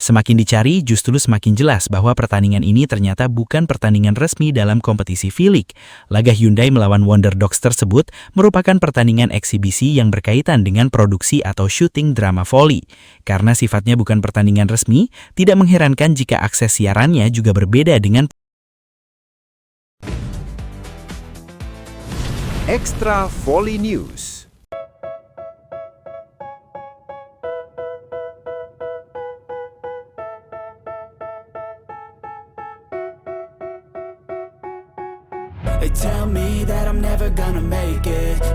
Semakin dicari, justru semakin jelas bahwa pertandingan ini ternyata bukan pertandingan resmi dalam kompetisi V-League. Laga Hyundai melawan Wonder Dogs tersebut merupakan pertandingan eksibisi yang berkaitan dengan produksi atau syuting drama voli. Karena sifatnya bukan pertandingan resmi, tidak mengherankan jika akses siarannya juga berbeda dengan Extra Volley News.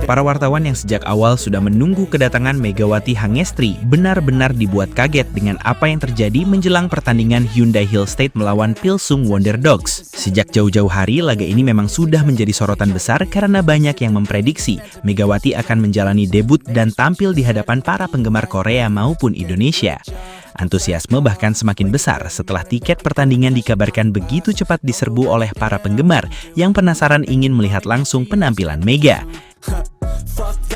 Para wartawan yang sejak awal sudah menunggu kedatangan Megawati Hangestri benar-benar dibuat kaget dengan apa yang terjadi menjelang pertandingan Hyundai Hill State melawan Pilsung Wonder Dogs. Sejak jauh-jauh hari, laga ini memang sudah menjadi sorotan besar karena banyak yang memprediksi Megawati akan menjalani debut dan tampil di hadapan para penggemar Korea maupun Indonesia. Antusiasme bahkan semakin besar setelah tiket pertandingan dikabarkan begitu cepat diserbu oleh para penggemar yang penasaran ingin melihat langsung penampilan Mega.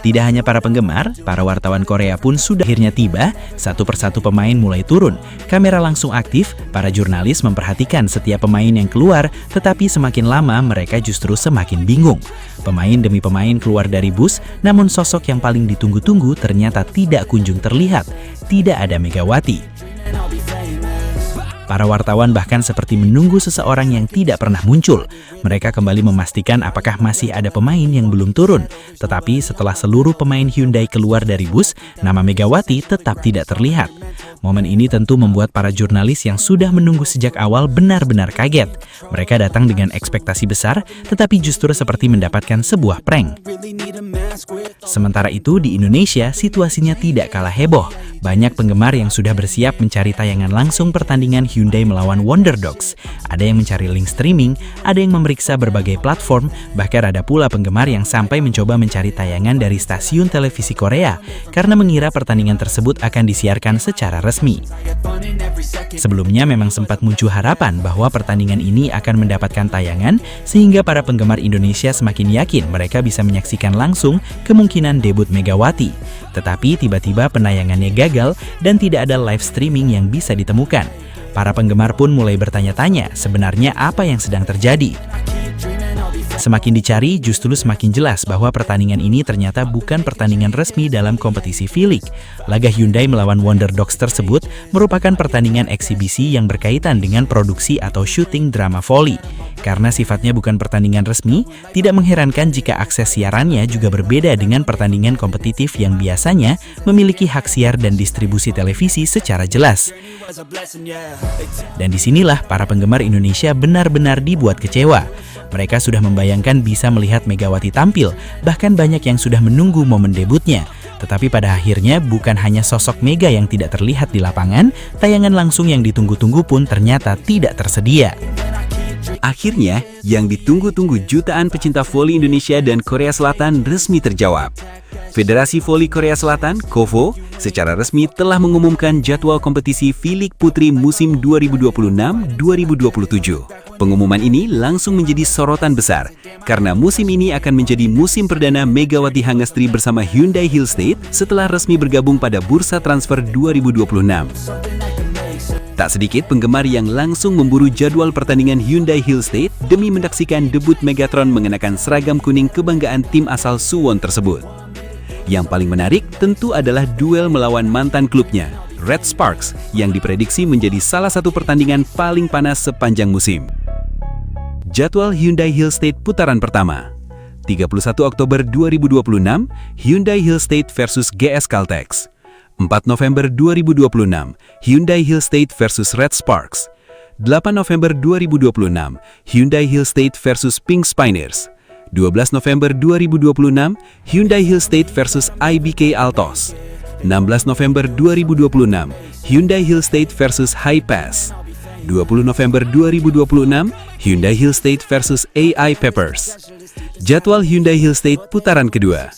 Tidak hanya para penggemar, para wartawan Korea pun sudah akhirnya tiba. Satu persatu pemain mulai turun. Kamera langsung aktif, para jurnalis memperhatikan setiap pemain yang keluar, tetapi semakin lama mereka justru semakin bingung. Pemain demi pemain keluar dari bus, namun sosok yang paling ditunggu-tunggu ternyata tidak kunjung terlihat. Tidak ada Megawati. Para wartawan bahkan seperti menunggu seseorang yang tidak pernah muncul. Mereka kembali memastikan apakah masih ada pemain yang belum turun. Tetapi setelah seluruh pemain Hyundai keluar dari bus, nama Megawati tetap tidak terlihat. Momen ini tentu membuat para jurnalis yang sudah menunggu sejak awal benar-benar kaget. Mereka datang dengan ekspektasi besar, tetapi justru seperti mendapatkan sebuah prank. Sementara itu, di Indonesia situasinya tidak kalah heboh. Banyak penggemar yang sudah bersiap mencari tayangan langsung pertandingan Hyundai melawan Wonder Dogs. Ada yang mencari link streaming, ada yang memeriksa berbagai platform, bahkan ada pula penggemar yang sampai mencoba mencari tayangan dari stasiun televisi Korea karena mengira pertandingan tersebut akan disiarkan secara resmi. Sebelumnya memang sempat muncul harapan bahwa pertandingan ini akan mendapatkan tayangan sehingga para penggemar Indonesia semakin yakin mereka bisa menyaksikan langsung kemungkinan debut Megawati. Tetapi tiba-tiba penayangannya gagal dan tidak ada live streaming yang bisa ditemukan. Para penggemar pun mulai bertanya-tanya sebenarnya apa yang sedang terjadi. Semakin dicari, justru semakin jelas bahwa pertandingan ini ternyata bukan pertandingan resmi dalam kompetisi V-League. Laga Hyundai melawan Wonder Dogs tersebut merupakan pertandingan eksibisi yang berkaitan dengan produksi atau syuting drama voli. Karena sifatnya bukan pertandingan resmi, tidak mengherankan jika akses siarannya juga berbeda dengan pertandingan kompetitif yang biasanya memiliki hak siar dan distribusi televisi secara jelas. Dan disinilah para penggemar Indonesia benar-benar dibuat kecewa. Mereka sudah membayangkan bisa melihat Megawati tampil, bahkan banyak yang sudah menunggu momen debutnya. Tetapi pada akhirnya bukan hanya sosok Mega yang tidak terlihat di lapangan, tayangan langsung yang ditunggu-tunggu pun ternyata tidak tersedia. Akhirnya, yang ditunggu-tunggu jutaan pecinta voli Indonesia dan Korea Selatan resmi terjawab. Federasi Voli Korea Selatan, KOVO, secara resmi telah mengumumkan jadwal kompetisi V-League Putri musim 2026-2027. Pengumuman ini langsung menjadi sorotan besar, karena musim ini akan menjadi musim perdana Megawati Hangestri bersama Hyundai Hill State setelah resmi bergabung pada Bursa Transfer 2026. Tak sedikit penggemar yang langsung memburu jadwal pertandingan Hyundai Hill State demi menyaksikan debut Megatron mengenakan seragam kuning kebanggaan tim asal Suwon tersebut. Yang paling menarik tentu adalah duel melawan mantan klubnya, Red Sparks, yang diprediksi menjadi salah satu pertandingan paling panas sepanjang musim. Jadwal Hyundai Hill State putaran pertama. 31 Oktober 2026, Hyundai Hill State versus GS Caltex. 4 November 2026, Hyundai Hill State versus Red Sparks. 8 November 2026, Hyundai Hill State versus Pink Spiners. 12 November 2026, Hyundai Hill State versus IBK Altos. 16 November 2026, Hyundai Hill State versus High Pass. 20 November 2026, Hyundai Hill State versus AI Peppers. Jadwal Hyundai Hill State putaran kedua.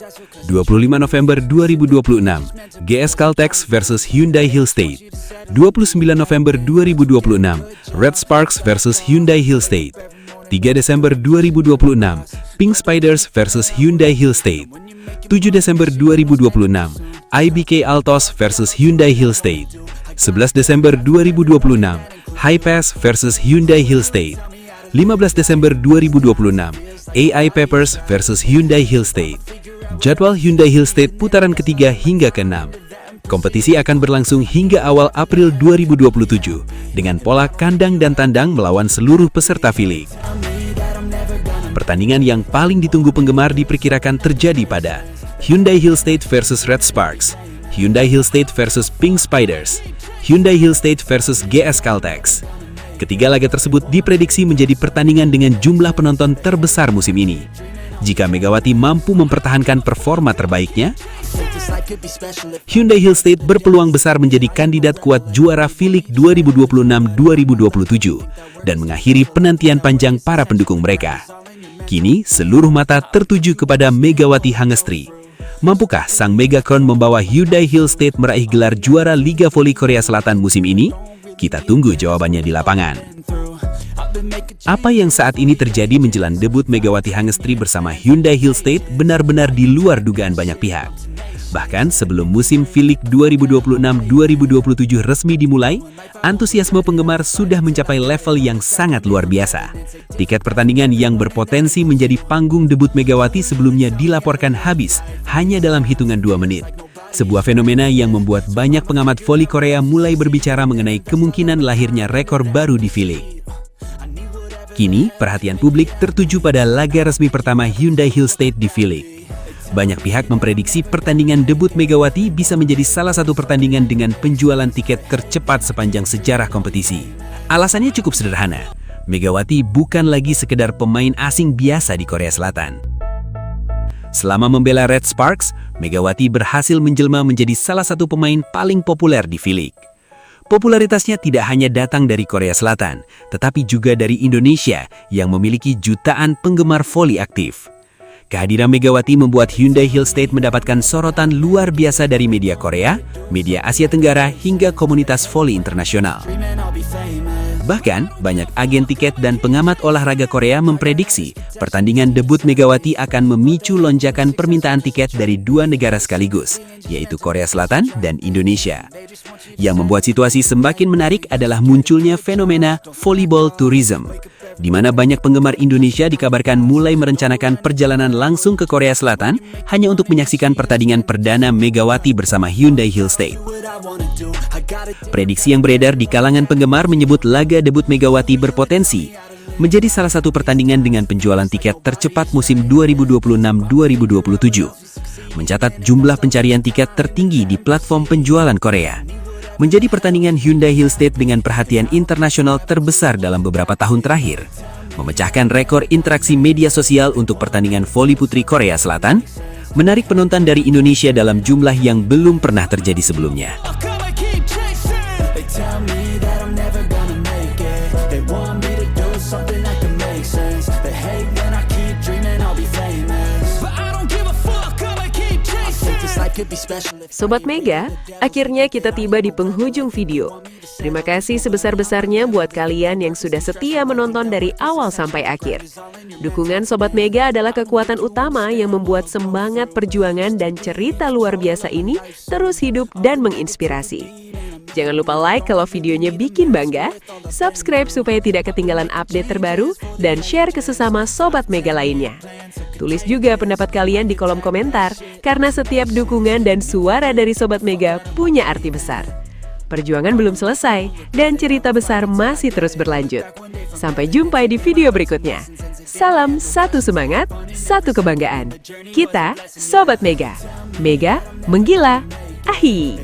25 November 2026, GS Caltex versus Hyundai Hill State. 29 November 2026, Red Sparks versus Hyundai Hill State. 3 Desember 2026, Pink Spiders versus Hyundai Hill State. 7 Desember 2026, IBK Altos versus Hyundai Hill State. 11 Desember 2026, Hi-Pass versus Hyundai Hillstate. 15 Desember 2026, AI Peppers versus Hyundai Hillstate. Jadwal Hyundai Hillstate putaran ketiga hingga ke-6. Kompetisi akan berlangsung hingga awal April 2027 dengan pola kandang dan tandang melawan seluruh peserta V-League. Pertandingan yang paling ditunggu penggemar diperkirakan terjadi pada Hyundai Hillstate versus Red Sparks, Hyundai Hillstate versus Pink Spiders, Hyundai Hillstate versus GS Caltex. Ketiga laga tersebut diprediksi menjadi pertandingan dengan jumlah penonton terbesar musim ini. Jika Megawati mampu mempertahankan performa terbaiknya, Hyundai Hillstate berpeluang besar menjadi kandidat kuat juara V-League 2026-2027 dan mengakhiri penantian panjang para pendukung mereka. Kini, seluruh mata tertuju kepada Megawati Hangestri. Mampukah sang Megacon membawa Hyundai Hillstate meraih gelar juara Liga Voli Korea Selatan musim ini? Kita tunggu jawabannya di lapangan. Apa yang saat ini terjadi menjelang debut Megawati Hangestri bersama Hyundai Hillstate benar-benar di luar dugaan banyak pihak. Bahkan sebelum musim V-League 2026-2027 resmi dimulai, antusiasme penggemar sudah mencapai level yang sangat luar biasa. Tiket pertandingan yang berpotensi menjadi panggung debut Megawati sebelumnya dilaporkan habis hanya dalam hitungan 2 menit. Sebuah fenomena yang membuat banyak pengamat voli Korea mulai berbicara mengenai kemungkinan lahirnya rekor baru di V-League. Kini, perhatian publik tertuju pada laga resmi pertama Hyundai Hillstate di V-League. Banyak pihak memprediksi pertandingan debut Megawati bisa menjadi salah satu pertandingan dengan penjualan tiket tercepat sepanjang sejarah kompetisi. Alasannya cukup sederhana. Megawati bukan lagi sekedar pemain asing biasa di Korea Selatan. Selama membela Red Sparks, Megawati berhasil menjelma menjadi salah satu pemain paling populer di V-League. Popularitasnya tidak hanya datang dari Korea Selatan, tetapi juga dari Indonesia yang memiliki jutaan penggemar voli aktif. Kehadiran Megawati membuat Hyundai Hillstate mendapatkan sorotan luar biasa dari media Korea, media Asia Tenggara, hingga komunitas voli internasional. Bahkan, banyak agen tiket dan pengamat olahraga Korea memprediksi pertandingan debut Megawati akan memicu lonjakan permintaan tiket dari 2 negara sekaligus, yaitu Korea Selatan dan Indonesia. Yang membuat situasi semakin menarik adalah munculnya fenomena volleyball tourism, di mana banyak penggemar Indonesia dikabarkan mulai merencanakan perjalanan langsung ke Korea Selatan hanya untuk menyaksikan pertandingan perdana Megawati bersama Hyundai Hillstate. Prediksi yang beredar di kalangan penggemar menyebut laga debut Megawati berpotensi menjadi salah satu pertandingan dengan penjualan tiket tercepat musim 2026-2027, mencatat jumlah pencarian tiket tertinggi di platform penjualan Korea. Menjadi pertandingan Hyundai Hillstate dengan perhatian internasional terbesar dalam beberapa tahun terakhir, memecahkan rekor interaksi media sosial untuk pertandingan voli putri Korea Selatan, menarik penonton dari Indonesia dalam jumlah yang belum pernah terjadi sebelumnya. Sobat Mega, akhirnya kita tiba di penghujung video. Terima kasih sebesar-besarnya buat kalian yang sudah setia menonton dari awal sampai akhir. Dukungan Sobat Mega adalah kekuatan utama yang membuat semangat perjuangan dan cerita luar biasa ini terus hidup dan menginspirasi. Jangan lupa like kalau videonya bikin bangga, subscribe supaya tidak ketinggalan update terbaru, dan share ke sesama Sobat Mega lainnya. Tulis juga pendapat kalian di kolom komentar, karena setiap dukungan dan suara dari Sobat Mega punya arti besar. Perjuangan belum selesai, dan cerita besar masih terus berlanjut. Sampai jumpa di video berikutnya. Salam satu semangat, satu kebanggaan. Kita Sobat Mega. Mega menggila. Ahi.